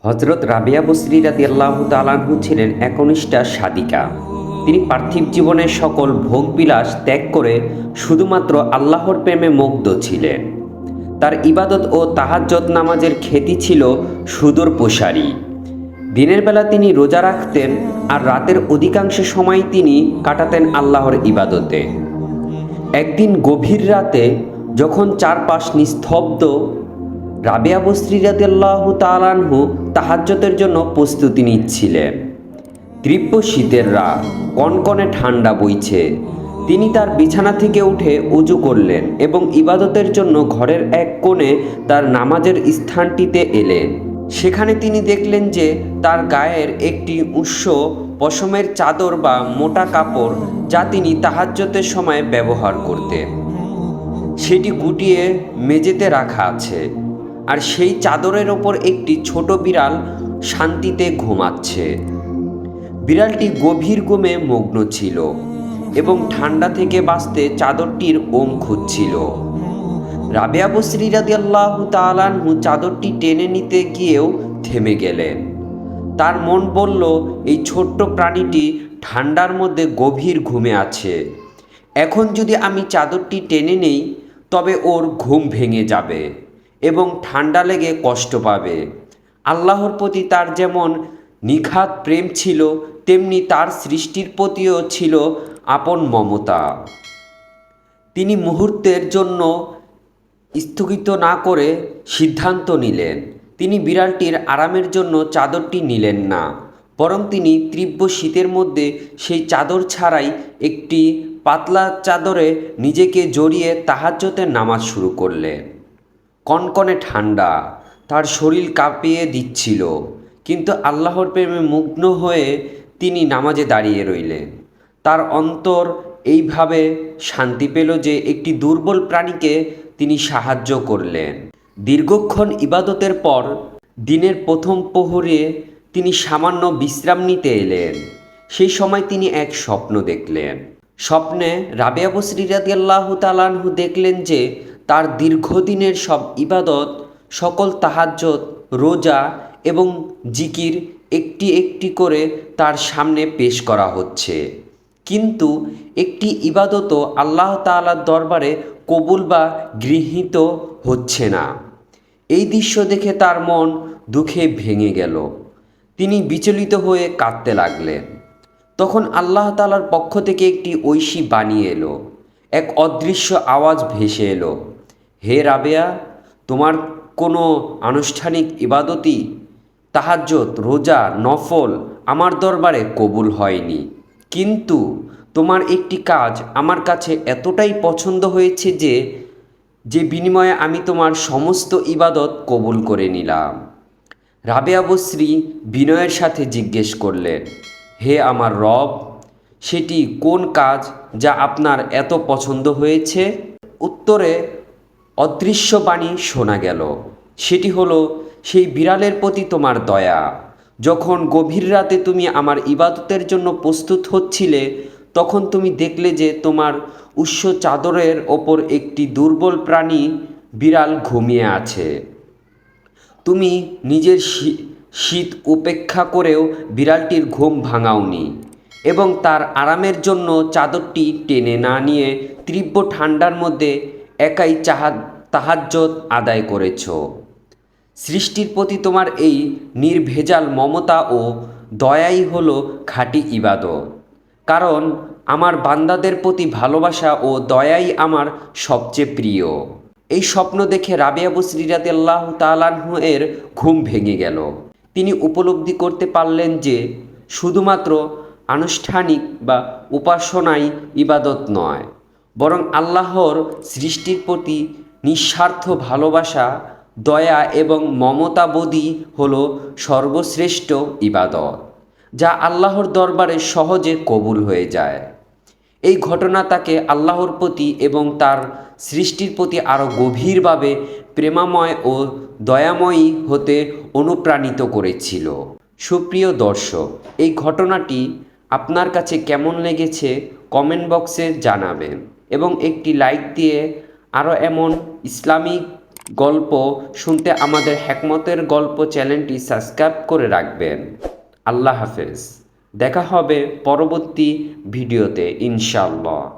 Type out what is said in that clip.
হযরত রাবিয়া বসরি রাদিয়াল্লাহু তাআলা আনহু ছিলেন একনিষ্ঠা সাদিকা। তিনি পার্থিব জীবনের সকল ভোগবিলাস ত্যাগ করে শুধুমাত্র আল্লাহর প্রেমে মুগ্ধ ছিলেন। তার ইবাদত ও তাহাজ্জুদ নামাজের খ্যাতি ছিল সুদূর প্রসারী। দিনের বেলা তিনি রোজা রাখতেন আর রাতের অধিকাংশ সময় তিনি কাটাতেন আল্লাহর ইবাদতে। একদিন গভীর রাতে যখন চারপাশ নিস্তব্ধ, রাবিয়া বসরি রাদিয়াল্লাহু তাআলা আনহু তাহাজ্জুদের জন্য প্রস্তুতি নিচ্ছিলেন। তীব্র শীতের রাত, কনকনে ঠান্ডা বইছে। তিনি তার বিছানা থেকে উঠে ওযু করলেন এবং ইবাদতের জন্য ঘরের এক কোণে তার নামাজের স্থানটিতে এলেন। সেখানে তিনি দেখলেন যে তার গায়ের একটি উৎস পশমের চাদর বা মোটা কাপড়, যা তিনি তাহাজ্জুদের সময় ব্যবহার করতেন, সেটি গুটিয়ে মেঝেতে রাখা আছে। আর সেই চাদরের ওপর একটি ছোট বিড়াল শান্তিতে ঘুমাচ্ছে। বিড়ালটি গভীর ঘুমে মগ্ন ছিল এবং ঠান্ডা থেকে বাঁচতে চাদরটির ওম খুঁজছিল। রাবিয়া বসরি রাদিয়াল্লাহু তাআলা আনহু চাদরটি টেনে নিতে গিয়েও থেমে গেলেন। তার মন বলল, এই ছোট্ট প্রাণীটি ঠান্ডার মধ্যে গভীর ঘুমে আছে। এখন যদি আমি চাদরটি টেনে নেই তবে ওর ঘুম ভেঙে যাবে এবং ঠান্ডা লেগে কষ্ট পাবে। আল্লাহর প্রতি তার যেমন নিখাদ প্রেম ছিল, তেমনি তার সৃষ্টির প্রতিও ছিল আপন মমতা। তিনি মুহূর্তের জন্য স্থগিত না করে সিদ্ধান্ত নিলেন। তিনি বিড়ালটির আরামের জন্য চাদরটি নিলেন না, বরং তিনি তীব্র শীতের মধ্যে সেই চাদর ছাড়াই একটি পাতলা চাদরে নিজেকে জড়িয়ে তাহাজ্জুদের নামাজ শুরু করলেন। কনকনে ঠান্ডা তার শরীর কাঁপিয়ে দিচ্ছিল, কিন্তু আল্লাহর প্রেমে মুগ্ন হয়ে তিনি নামাজে দাঁড়িয়ে রইলেন। তার অন্তর এইভাবে শান্তি পেল যে একটি দুর্বল প্রাণীকে তিনি সাহায্য করলেন। দীর্ঘক্ষণ ইবাদতের পর দিনের প্রথম প্রহরে তিনি সামান্য বিশ্রাম নিতে এলেন। সেই সময় তিনি এক স্বপ্ন দেখলেন। স্বপ্নে রাবিয়া বসরি রাদিয়াল্লাহু তাআলা আনহু দেখলেন যে তার দীর্ঘদিনের সব ইবাদত, সকল তাহাজ্জুদ, রোজা এবং জিকির একটি একটি করে তার সামনে পেশ করা হচ্ছে, কিন্তু একটি ইবাদতও আল্লাহ তাআলার দরবারে কবুল বা গৃহীত হচ্ছে না। এই দৃশ্য দেখে তার মন দুঃখে ভেঙে গেল। তিনি বিচলিত হয়ে কাঁদতে লাগলেন। তখন আল্লাহ তাআলার পক্ষ থেকে একটি ঐশী বাণী এলো। এক অদৃশ্য আওয়াজ ভেসে এলো, হে রাবেয়া, তোমার কোনো আনুষ্ঠানিক ইবাদতই, তাহাজ্জুদ, রোজা, নফল আমার দরবারে কবুল হয়নি, কিন্তু তোমার একটি কাজ আমার কাছে এতটাই পছন্দ হয়েছে যে বিনিময়ে আমি তোমার সমস্ত ইবাদত কবুল করে নিলাম। রাবেয়া বসরি বিনয়ের সাথে জিজ্ঞেস করলেন, হে আমার রব, সেটি কোন কাজ যা আপনার এত পছন্দ হয়েছে? উত্তরে অদৃশ্য বাণী শোনা গেল, সেটি হলো সেই বিড়ালের প্রতি তোমার দয়া। যখন গভীর রাতে তুমি আমার ইবাদতের জন্য প্রস্তুত হচ্ছিলে, তখন তুমি দেখলে যে তোমার উৎস চাদরের ওপর একটি দুর্বল প্রাণী বিড়াল ঘুমিয়ে আছে। তুমি নিজের শীত উপেক্ষা করেও বিড়ালটির ঘুম ভাঙাওনি এবং তার আরামের জন্য চাদরটি টেনে না নিয়ে তীব্র ঠান্ডার মধ্যে একাই তাহাজ্জুদ আদায় করেছ। সৃষ্টির প্রতি তোমার এই নির্ভেজাল মমতা ও দয়াই হলো খাঁটি ইবাদত, কারণ আমার বান্দাদের প্রতি ভালোবাসা ও দয়াই আমার সবচেয়ে প্রিয়। এই স্বপ্ন দেখে রাবিয়া বসরি রাদিয়াল্লাহু তাআলা আনহু এর ঘুম ভেঙে গেল। তিনি উপলব্ধি করতে পারলেন যে শুধুমাত্র আনুষ্ঠানিক বা উপাসনাই ইবাদত নয়, বরং আল্লাহর সৃষ্টির প্রতি নিঃস্বার্থ ভালোবাসা, দয়া এবং মমতাবোধই হলো সর্বশ্রেষ্ঠ ইবাদত, যা আল্লাহর দরবারে সহজে কবুল হয়ে যায়। এই ঘটনা তাকে আল্লাহর প্রতি এবং তার সৃষ্টির প্রতি আরও গভীরভাবে প্রেমাময় ও দয়াময়ী হতে অনুপ্রাণিত করেছিল। সুপ্রিয় দর্শক, এই ঘটনাটি আপনার কাছে কেমন লেগেছে কমেন্ট বক্সে জানাবেন এবং একটি লাইক দিয়ে আরও এমন ইসলামিক গল্প শুনতে আমাদের হেকমতের গল্প চ্যানেলটি সাবস্ক্রাইব করে রাখবেন। আল্লাহ হাফেজ। দেখা হবে পরবর্তী ভিডিওতে ইনশাআল্লাহ।